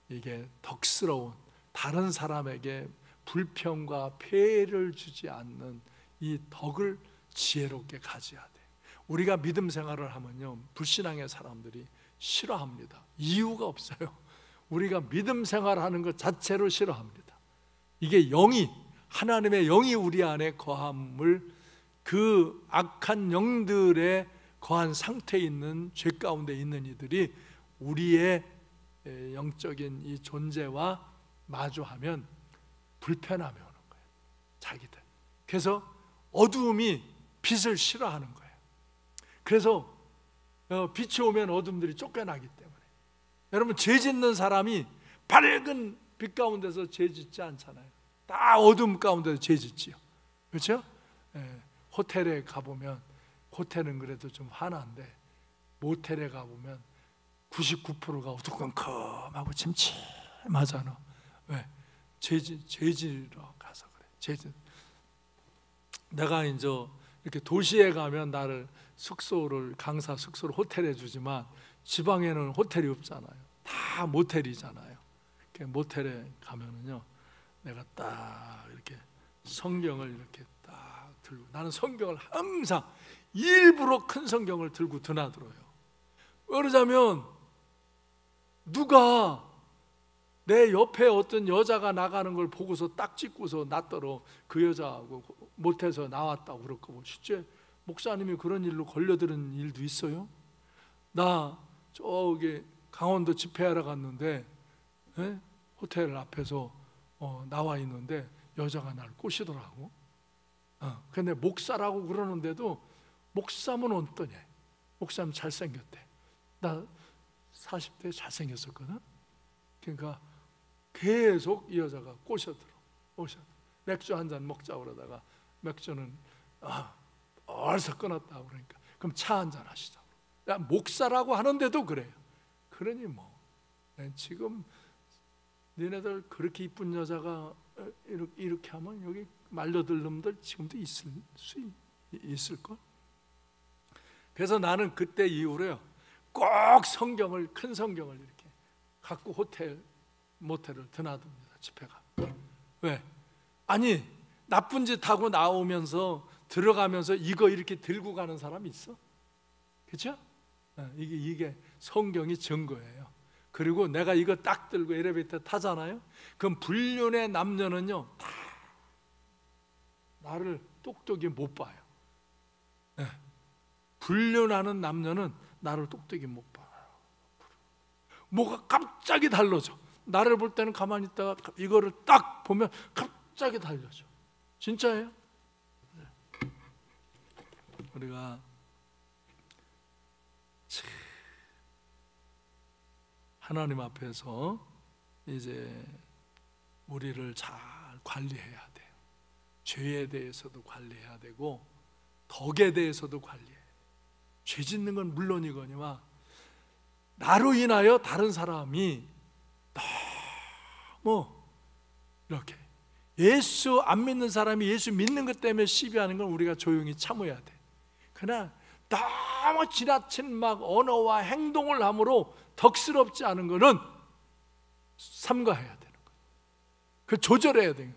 이게 덕스러운, 다른 사람에게 불평과 폐해를 주지 않는 이 덕을 지혜롭게 가져야 돼. 우리가 믿음 생활을 하면요, 불신앙의 사람들이 싫어합니다. 이유가 없어요. 우리가 믿음 생활하는 것 자체로 싫어합니다. 이게 영이, 하나님의 영이 우리 안에 거함을, 그 악한 영들의 거한 상태에 있는, 죄 가운데 있는 이들이 우리의 영적인 이 존재와 마주하면 불편함이 오는 거예요. 자기들. 그래서 어두움이 빛을 싫어하는 거예요. 그래서 빛이 오면 어둠들이 쫓겨나기 때문에. 여러분, 죄 짓는 사람이 밝은 빛 가운데서 죄 짓지 않잖아요. 다 어둠 가운데서 죄 짓지요. 그렇죠? 호텔에 가보면, 호텔은 그래도 좀 환한데 모텔에 가보면 99%가 어두컴컴하고 침침하잖아. 왜? 죄지러 가서 그래. 내가 이제 이렇게 도시에 가면 나를 숙소를, 강사 숙소를 호텔에 주지만 지방에는 호텔이 없잖아요. 다 모텔이잖아요. 모텔에 가면은요, 내가 딱 이렇게 성경을 이렇게 딱 들고, 나는 성경을 항상 일부러 큰 성경을 들고 드나들어요. 그러자면 누가 내 옆에 어떤 여자가 나가는 걸 보고서 딱 찍고서 낯더러 그 여자하고 못해서 나왔다고 그럴 거고, 실제 목사님이 그런 일로 걸려드는 일도 있어요. 나 저기 강원도 집회하러 갔는데 호텔 앞에서 나와 있는데 여자가 날 꼬시더라고. 근데 목사라고 그러는데도 목사면 어떠냐? 목사면 잘생겼대. 나 40대 잘생겼었거든. 그러니까 계속 이 여자가 꼬셔들어. 맥주 한 잔 먹자고 그러다가 맥주는 얼서 끊었다고 그러니까, 그럼 차 한 잔 하시자고. 야, 목사라고 하는데도 그래요. 그러니 뭐 지금 너네들 그렇게 이쁜 여자가 이렇게 하면 여기 말려들 놈들 지금도 있을걸? 그래서 나는 그때 이후로요, 꼭 성경을, 큰 성경을 이렇게 갖고 모텔을 드나듭니다. 집회가. 왜? 아니, 나쁜 짓 하고 나오면서 들어가면서 이거 이렇게 들고 가는 사람이 있어? 그렇죠? 이게 성경이 증거예요. 그리고 내가 이거 딱 들고 엘리베이터 타잖아요. 그럼 불륜의 남녀는요, 다 나를 똑똑히 못 봐요. 불륜하는 남녀는 나를 똑똑히 못 봐요. 뭐가 갑자기 달라져. 나를 볼 때는 가만히 있다가 이거를 딱 보면 갑자기 달라져. 진짜예요? 우리가 하나님 앞에서 이제 우리를 잘 관리해야 돼요. 죄에 대해서도 관리해야 되고 덕에 대해서도 관리해야 돼요. 죄 짓는 건 물론이거니와 나로 인하여 다른 사람이 너무 이렇게 예수 안 믿는 사람이 예수 믿는 것 때문에 시비하는 건 우리가 조용히 참아야 돼. 그러나 너무 지나친 막 언어와 행동을 함으로 덕스럽지 않은 것은 삼가해야 되는 거예요. 그 조절해야 돼요.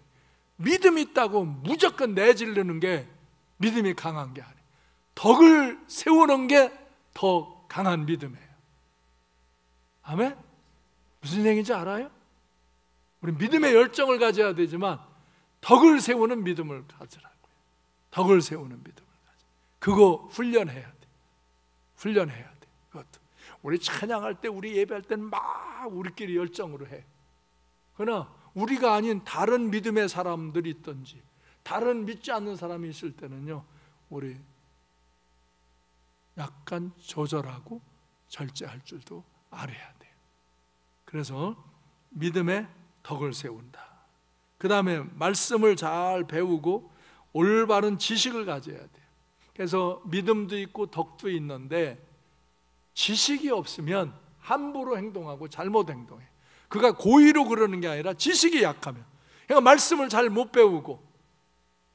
믿음이 있다고 무조건 내지르는 게 믿음이 강한 게 아니에요. 덕을 세우는 게 더 강한 믿음이에요. 아멘? 무슨 얘기인지 알아요? 우리 믿음의 열정을 가져야 되지만 덕을 세우는 믿음을 가지라고요. 덕을 세우는 믿음을 가져. 그거 훈련해야 돼. 훈련해야 돼. 그것도. 우리 찬양할 때, 우리 예배할 때는 막 우리끼리 열정으로 해. 그러나 우리가 아닌 다른 믿음의 사람들이 있든지 다른 믿지 않는 사람이 있을 때는요, 우리 약간 조절하고 절제할 줄도 알아야 돼요. 그래서 믿음의 덕을 세운다. 그 다음에 말씀을 잘 배우고 올바른 지식을 가져야 돼요. 그래서 믿음도 있고 덕도 있는데 지식이 없으면 함부로 행동하고 잘못 행동해. 그가 고의로 그러는 게 아니라 지식이 약하면, 그러니까 말씀을 잘 못 배우고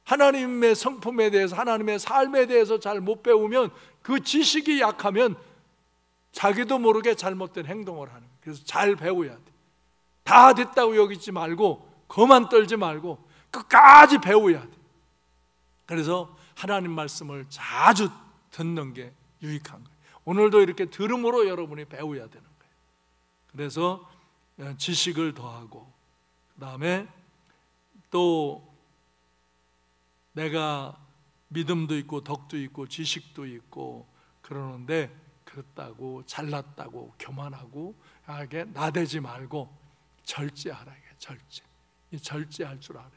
하나님의 성품에 대해서, 하나님의 삶에 대해서 잘 못 배우면 그 지식이 약하면 자기도 모르게 잘못된 행동을 하는 거예요. 그래서 잘 배워야 돼. 다 됐다고 여기지 말고, 거만 떨지 말고 끝까지 배워야 돼. 그래서 하나님 말씀을 자주 듣는 게 유익한 거예요. 오늘도 이렇게 들음으로 여러분이 배워야 되는 거예요. 그래서 지식을 더하고, 그 다음에 또 내가 믿음도 있고 덕도 있고 지식도 있고 그러는데 그렇다고 잘났다고 교만하고 하게 나대지 말고 절제하라. 절제. 이 절제할 줄 알아요.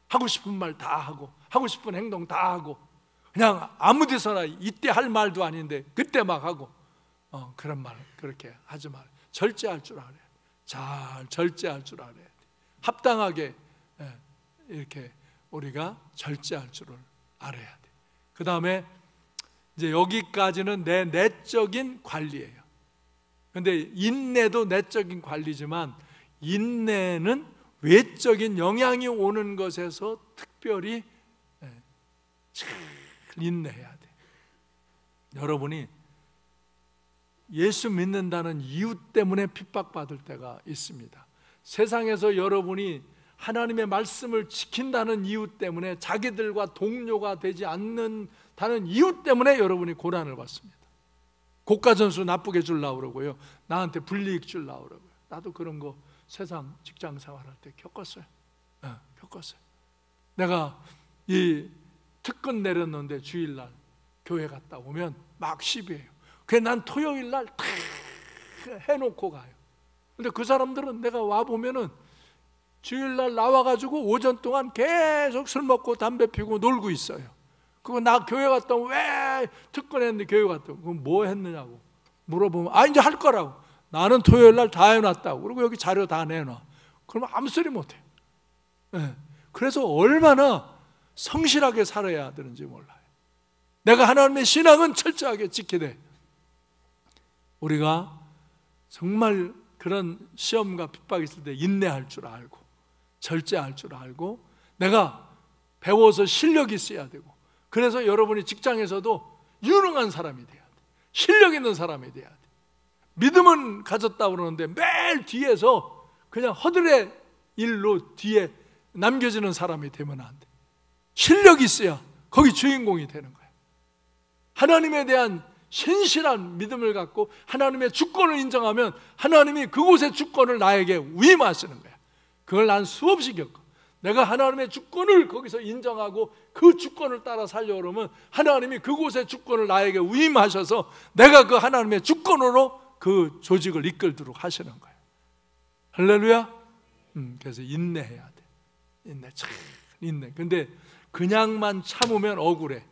하고 싶은 말 다 하고 하고 싶은 행동 다 하고 그냥 아무 데서나 이때 할 말도 아닌데 그때 막 하고 그런 말 그렇게 하지 말아요. 절제할 줄 알아요. 잘 절제할 줄 알아야 돼. 합당하게 이렇게 우리가 절제할 줄을 알아야 돼. 그 다음에 이제 여기까지는 내 내적인 관리예요. 근데 인내도 내적인 관리지만 인내는 외적인 영향이 오는 것에서 특별히 잘 인내해야 돼. 여러분이 예수 믿는다는 이유 때문에 핍박받을 때가 있습니다. 세상에서 여러분이 하나님의 말씀을 지킨다는 이유 때문에, 자기들과 동료가 되지 않는다는 이유 때문에 여러분이 고난을 받습니다. 고가점수 나쁘게 주려고 그러고요, 나한테 불이익 주려고 그러고요. 나도 그런 거 세상 직장 생활할 때 겪었어요. 겪었어요. 내가 이 특근 내렸는데 주일날 교회 갔다 오면 막 시비해요. 그래서 난 토요일날 다 해놓고 가요. 근데 그 사람들은 내가 와보면은 주일날 나와가지고 오전 동안 계속 술 먹고 담배 피고 놀고 있어요. 그거 나 교회 갔다 오면 왜 특근했는데 교회 갔다 오면 그럼 뭐 했느냐고 물어보면 이제 할 거라고. 나는 토요일날 다 해놨다고. 그리고 여기 자료 다 내놔. 그러면 아무 소리 못해. 그래서 얼마나 성실하게 살아야 되는지 몰라요. 내가 하나님의 신앙은 철저하게 지키되 우리가 정말 그런 시험과 핍박이 있을 때 인내할 줄 알고 절제할 줄 알고 내가 배워서 실력이 있어야 되고, 그래서 여러분이 직장에서도 유능한 사람이 돼야 돼. 실력 있는 사람이 돼야 돼. 믿음은 가졌다고 그러는데 매일 뒤에서 그냥 허들의 일로 뒤에 남겨지는 사람이 되면 안 돼. 실력이 있어야 거기 주인공이 되는 거야. 하나님에 대한 신실한 믿음을 갖고 하나님의 주권을 인정하면 하나님이 그곳의 주권을 나에게 위임하시는 거야. 그걸 난 수없이 겪어. 내가 하나님의 주권을 거기서 인정하고 그 주권을 따라 살려고 그러면 하나님이 그곳의 주권을 나에게 위임하셔서 내가 그 하나님의 주권으로 그 조직을 이끌도록 하시는 거예요. 할렐루야. 그래서 인내해야 돼. 인내. 근데 그냥만 참으면 억울해.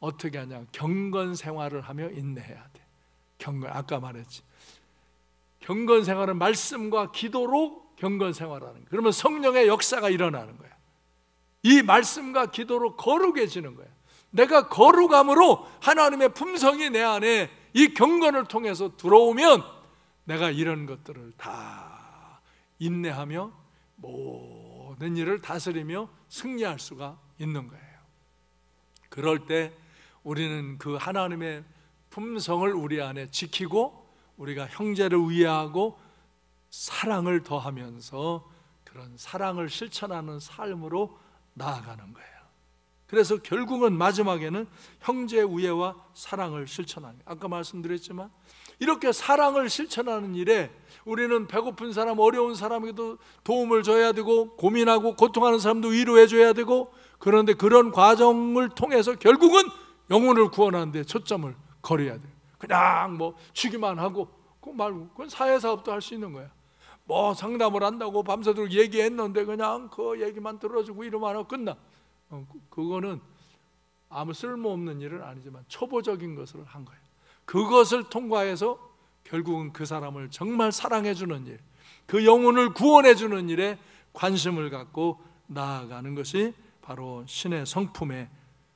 어떻게 하냐? 경건 생활을 하며 인내해야 돼. 경건, 아까 말했지. 경건 생활은 말씀과 기도로 경건 생활하는 거야. 그러면 성령의 역사가 일어나는 거야. 이 말씀과 기도로 거룩해지는 거야. 내가 거룩함으로 하나님의 품성이 내 안에 이 경건을 통해서 들어오면 내가 이런 것들을 다 인내하며 모든 일을 다스리며 승리할 수가 있는 거예요. 그럴 때 우리는 그 하나님의 품성을 우리 안에 지키고 우리가 형제를 위하고 사랑을 더하면서 그런 사랑을 실천하는 삶으로 나아가는 거예요. 그래서 결국은 마지막에는 형제 우애와 사랑을 실천하는 거예요. 아까 말씀드렸지만 이렇게 사랑을 실천하는 일에 우리는 배고픈 사람, 어려운 사람에게도 도움을 줘야 되고, 고민하고 고통하는 사람도 위로해 줘야 되고, 그런데 그런 과정을 통해서 결국은 영혼을 구원하는 데 초점을 걸어야 돼요. 그냥 뭐 주기만 하고 그거 말고, 그건 사회사업도 할 수 있는 거야. 뭐 상담을 한다고 밤새도록 얘기했는데 그냥 그 얘기만 들어주고 이러면 하고 끝나. 그거는 아무 쓸모없는 일은 아니지만 초보적인 것을 한 거예요. 그것을 통과해서 결국은 그 사람을 정말 사랑해 주는 일, 그 영혼을 구원해 주는 일에 관심을 갖고 나아가는 것이 바로 신의 성품에,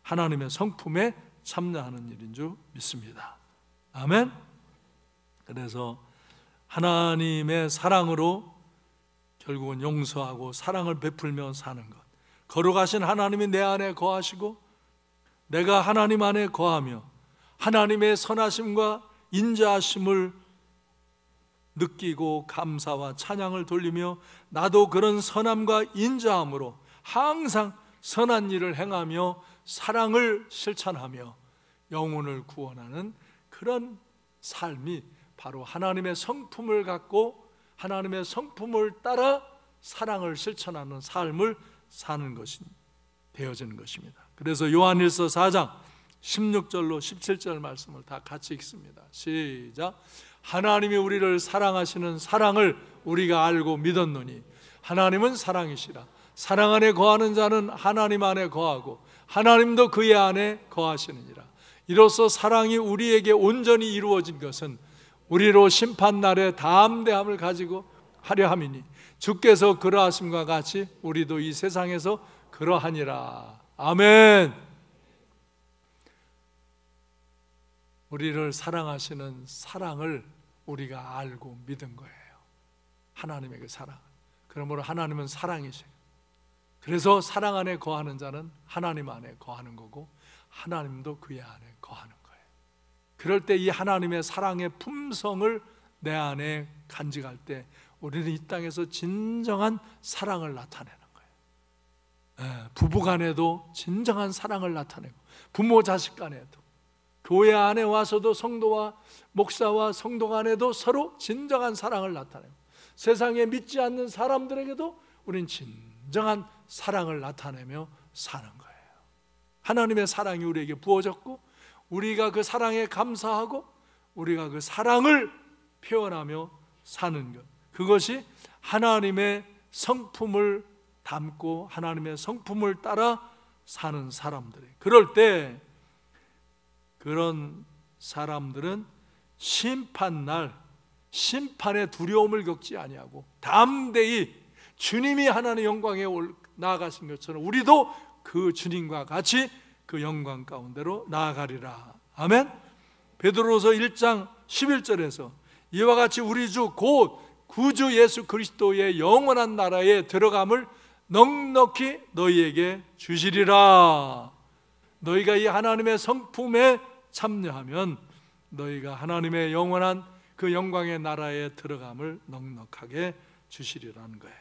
하나님의 성품에 참여하는 일인 줄 믿습니다. 아멘. 그래서 하나님의 사랑으로 결국은 용서하고 사랑을 베풀며 사는 것, 걸어가신 하나님이 내 안에 거하시고 내가 하나님 안에 거하며 하나님의 선하심과 인자하심을 느끼고 감사와 찬양을 돌리며 나도 그런 선함과 인자함으로 항상 선한 일을 행하며 사랑을 실천하며 영혼을 구원하는 그런 삶이 바로 하나님의 성품을 갖고 하나님의 성품을 따라 사랑을 실천하는 삶을 사는 것이 되어지는 것입니다. 그래서 요한일서 4장 16절로 17절 말씀을 다 같이 읽습니다. 시작. 하나님이 우리를 사랑하시는 사랑을 우리가 알고 믿었노니 하나님은 사랑이시라. 사랑 안에 거하는 자는 하나님 안에 거하고 하나님도 그의 안에 거하시느니라. 이로써 사랑이 우리에게 온전히 이루어진 것은 우리로 심판날에 담대함을 가지고 하려 함이니 주께서 그러하심과 같이 우리도 이 세상에서 그러하니라. 아멘. 우리를 사랑하시는 사랑을 우리가 알고 믿은 거예요. 하나님의 그 사랑. 그러므로 하나님은 사랑이세요. 그래서 사랑 안에 거하는 자는 하나님 안에 거하는 거고 하나님도 그의 안에 거하는 거예요. 그럴 때 이 하나님의 사랑의 품성을 내 안에 간직할 때 우리는 이 땅에서 진정한 사랑을 나타내는 거예요. 부부 간에도 진정한 사랑을 나타내고 부모 자식 간에도 교회 안에 와서도 성도와 목사와 성도 간에도 서로 진정한 사랑을 나타내고 세상에 믿지 않는 사람들에게도 우린 진정한 사랑을 나타내며 사는 거예요. 하나님의 사랑이 우리에게 부어졌고 우리가 그 사랑에 감사하고 우리가 그 사랑을 표현하며 사는 것, 그것이 하나님의 성품을 담고 하나님의 성품을 따라 사는 사람들이에요. 그럴 때 그런 사람들은 심판날 심판의 두려움을 겪지 아니하고 담대히 주님이 하나님의 영광에 나아가신 것처럼 우리도 그 주님과 같이 그 영광 가운데로 나아가리라. 아멘. 베드로서 1장 11절에서 이와 같이 우리 주 곧 구주 예수 그리스도의 영원한 나라에 들어감을 넉넉히 너희에게 주시리라. 너희가 이 하나님의 성품에 참여하면 너희가 하나님의 영원한 그 영광의 나라에 들어감을 넉넉하게 주시리라는 거예요.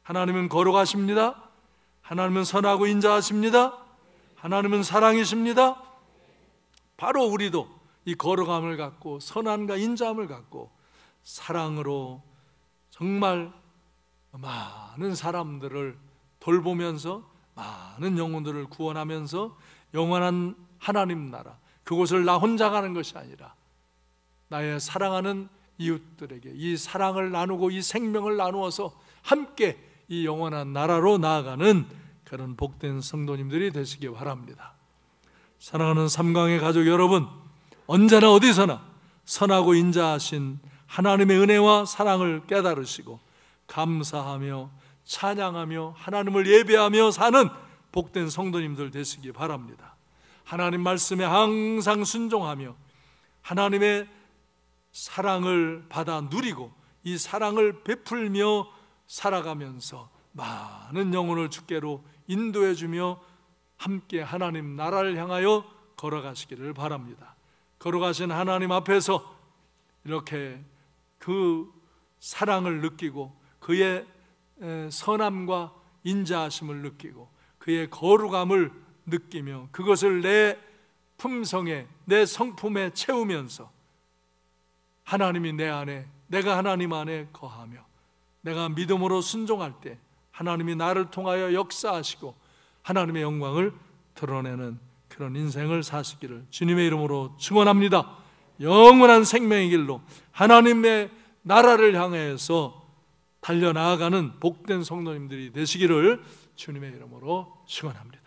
하나님은 거룩하십니다. 하나님은 선하고 인자하십니다. 하나님은 사랑이십니다. 바로 우리도 이 거룩함을 갖고 선함과 인자함을 갖고 사랑으로 정말 많은 사람들을 돌보면서 많은 영혼들을 구원하면서 영원한 하나님 나라, 그곳을 나 혼자 가는 것이 아니라 나의 사랑하는 이웃들에게 이 사랑을 나누고 이 생명을 나누어서 함께 이 영원한 나라로 나아가는 그런 복된 성도님들이 되시기 바랍니다. 사랑하는 삼강의 가족 여러분, 언제나 어디서나 선하고 인자하신 하나님의 은혜와 사랑을 깨달으시고 감사하며 찬양하며 하나님을 예배하며 사는 복된 성도님들 되시기 바랍니다. 하나님 말씀에 항상 순종하며 하나님의 사랑을 받아 누리고 이 사랑을 베풀며 살아가면서 많은 영혼을 주께로 인도해 주며 함께 하나님 나라를 향하여 걸어가시기를 바랍니다. 걸어가신 하나님 앞에서 이렇게 그 사랑을 느끼고 그의 선함과 인자하심을 느끼고 그의 거룩함을 느끼며 그것을 내 품성에 내 성품에 채우면서 하나님이 내 안에, 내가 하나님 안에 거하며 내가 믿음으로 순종할 때 하나님이 나를 통하여 역사하시고 하나님의 영광을 드러내는 그런 인생을 사시기를 주님의 이름으로 축원합니다. 영원한 생명의 길로 하나님의 나라를 향해서 달려나아가는 복된 성도님들이 되시기를 주님의 이름으로 축원합니다.